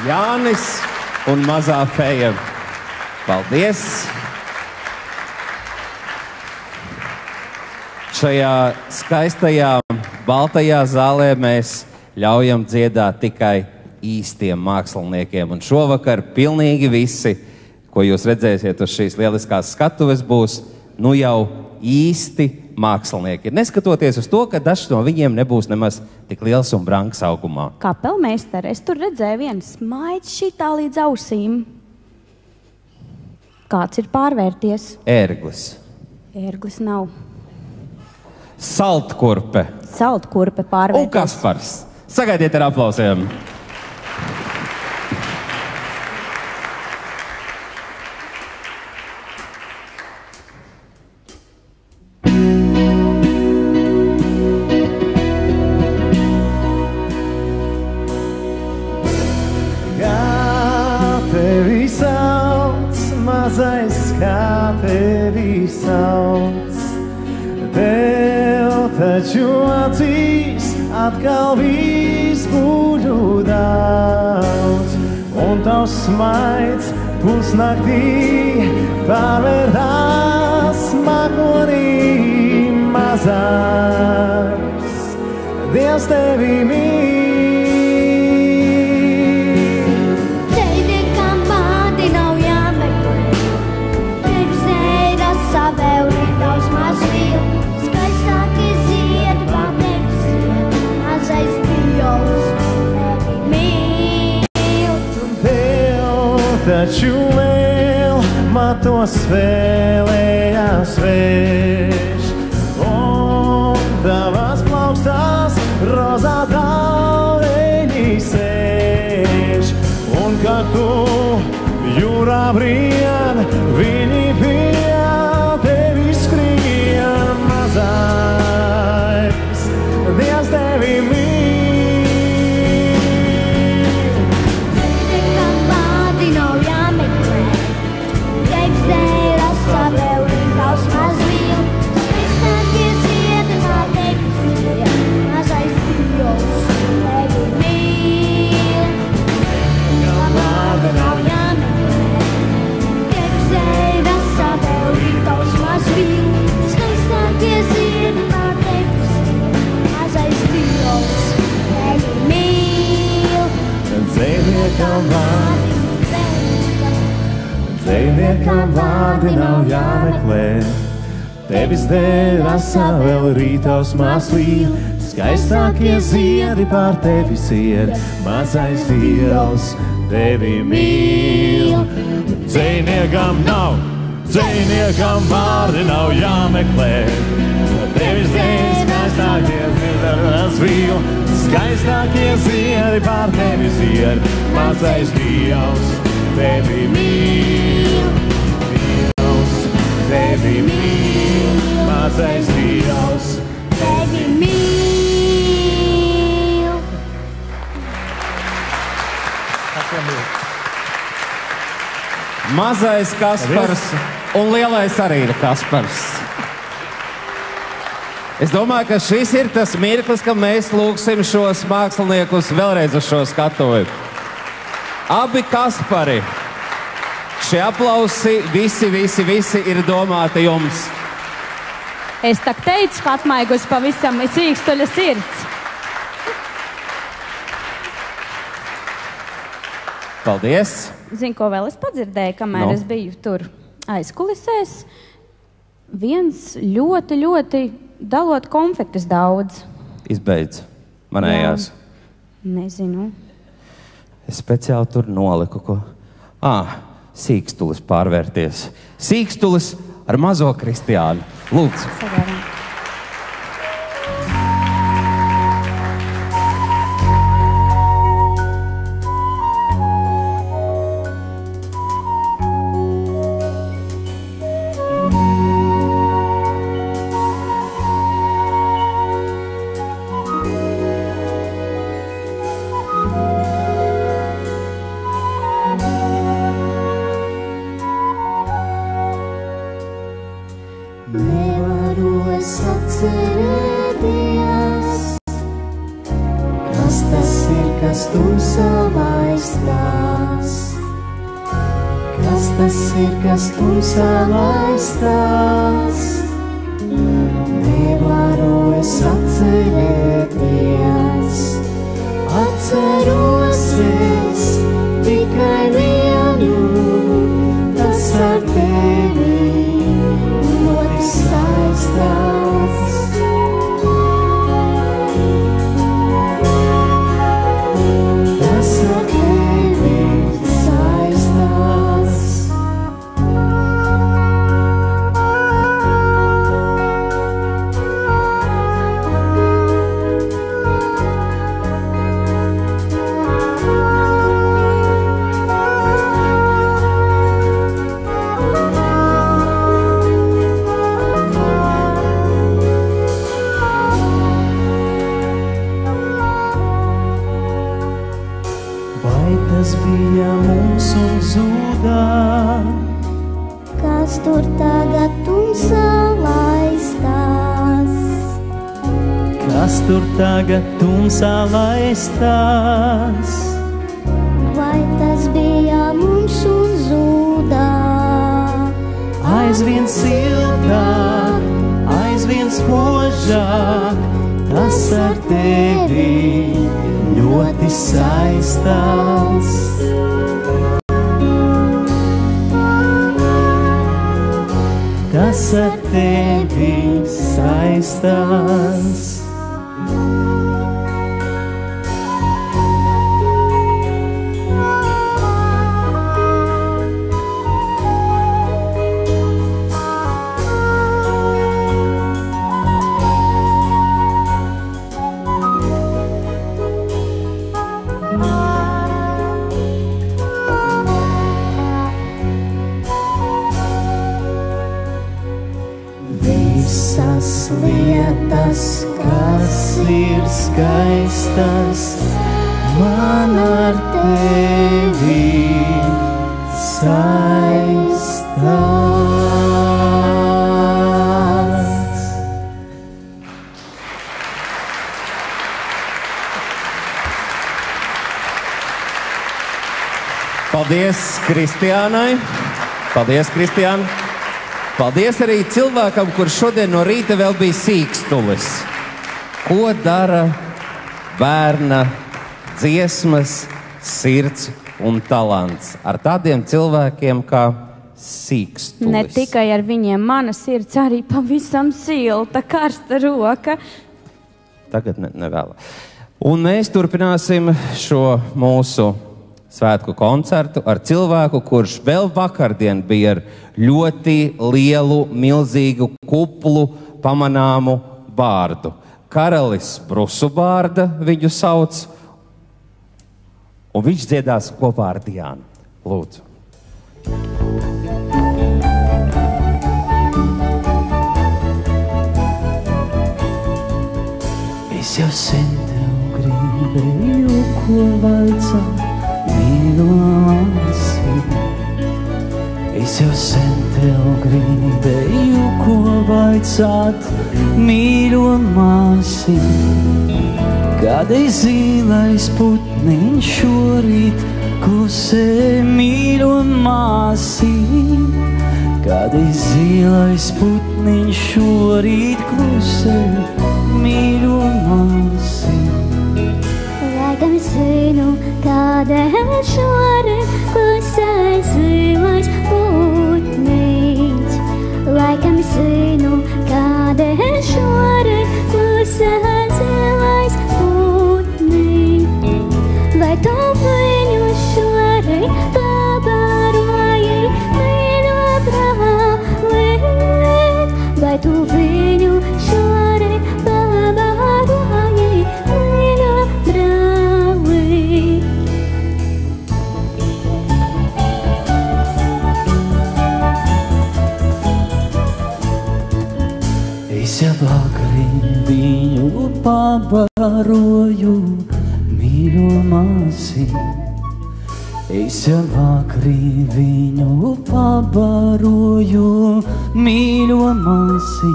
Jānis un mazā feja. Paldies! Šajā skaistajā, baltajā zālē mēs ļaujam dziedāt tikai īstiem māksliniekiem. Un šovakar pilnīgi visi, ko jūs redzēsiet uz šīs lieliskās skatuves, būs nu jau īsti mākslinieki. Neskatoties uz to, ka dažs no viņiem nebūs nemaz tik liels un brangs augumā. Kapelmeistari, es tur redzēju vienu smaidu šitā līdz ausīm. Kāds ir pārvērties? Ērglis. Ērglis nav. Saltkurpe. Saltkurpe pārvērties. Un Kaspars. Sagaidiet ar aplausiem. Kā tevi sauc, tev taču acīs atkal viss būtu daudz, un tavs smaids pusnaktī pārvērtās mākonī mazāks. Dievs tevi mīl. Taču vēl matos vēlējās vērš, un tavās plaukstās rozā taureņi sēž, un kad tu jūrā brien, viņi pie tevi skrien mazais. Dievs tevi mīl. Dzejniekam vārdi nav jāmeklē, tevis dēļ asā vēl rītaus māslīja, skaistākie ziedi pār tevi sied, mazais Dievs tevi mīl. Dzejniekam vārdi nav jāmeklē, tevis dēļ skaistākie ziedi, skaistākie ziedi pār tevi sied, mazais Dievs tevi mīl. Dievs tevi mīl, mazais Dievs tevi mīl. Mazais Kaspars un lielais arī ir Kaspars. Es domāju, ka šis ir tas mirklis, ka mēs lūgsim šos māksliniekus vēlreiz uz šo skatuvi. Abi Kaspari. Šie aplausi visi ir domāti jums. Es tak teicu, ka atmaigus pavisam Sīkstuļa sirds. Paldies. Zinu, ko vēl es padzirdēju, kamēr es biju tur aizkulisēs. Viens ļoti dalot konfektes daudz. Izbeidz manējās. Nezinu. Es speciāli tur noliku, ko... Sīkstulis pārvērties. Sīkstulis ar mazo Kristiānu. Lūdzu. Sagaidām. Nevaru tas ir, kas tumsā laistās. Nevaru es atcerēties, atceros es tikai vienu, tas ar tevi ļoti saistās. Tas ar tevi saistās. Tas bija mums un zudā. Kas tur tagad tumsā laistās? Kas tur tagad tumsā laistās? Vai tas bija mums un zudā? Aizvien siltāk, aizvien spožāk, tas ar tevi ļoti saistās. Tas ar tevi saistās. Visas lietas, kas ir skaistas, man ar tevi saistās. Paldies Kristiānai! Paldies, Kristiāna! Paldies arī cilvēkam, kurš šodien no rīta vēl bija sīkstulis. Ko dara bērna dziesmas, sirds un talants ar tādiem cilvēkiem kā sīkstulis? Ne tikai ar viņiem, mana sirds arī pavisam silta, karsta roka. Tagad nevēl. Un mēs turpināsim šo mūsu svētku koncertu ar cilvēku, kurš vēl vakardien bija ar ļoti lielu, milzīgu, kuplu, pamanāmu bārdu. Karalis Brusubārda viņu sauc, un viņš dziedās kopā ar Diānu. Lūdzu. Es jau sen tev gribēju, ko vaicāt, mīlāsi. Es jau sen tev gribēju, ko vaicāt, mīļo māsi. Kādreiz zīlais putniņš šorīt klusē, mīļo māsi. Kādreiz zīlais putniņš šorīt klusē, mīļo māsi. Laikam zinu, kādēļ šorīt klusē zīlais putniņš. Laikam zinu, kādēļ šorīt klusē zīlais putniņš. Vai tu viņu šorīt pabaroji, mīļo brālīt? Vai tu viņu šorīt pabaroji, mīļo brālīt? Es jau vakarī viņu pabaroju, mīļo māsi. Es jau vakarī viņu pabaroju, mīļo māsi.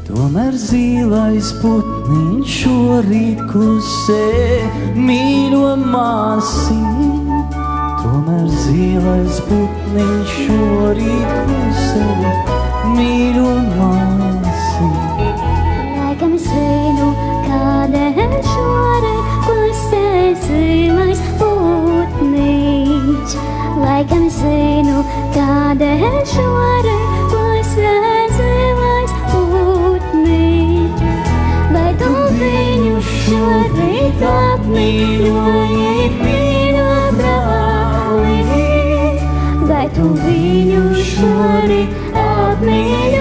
Tomēr zīlais putniņš šorīt klusē, mīļo māsi. Kamēr zilais putniņš šorīt klusē, mīļo māsi. Laikam zinu, kādēļ šorīt klusē zilais putniņš. Laikam zinu, kādēļ šorīt klusē zilais putniņš. Vai tu viņu šorīt apmīļoji, mīļo brāli? Vai tu viņu šorīt apmīļoji?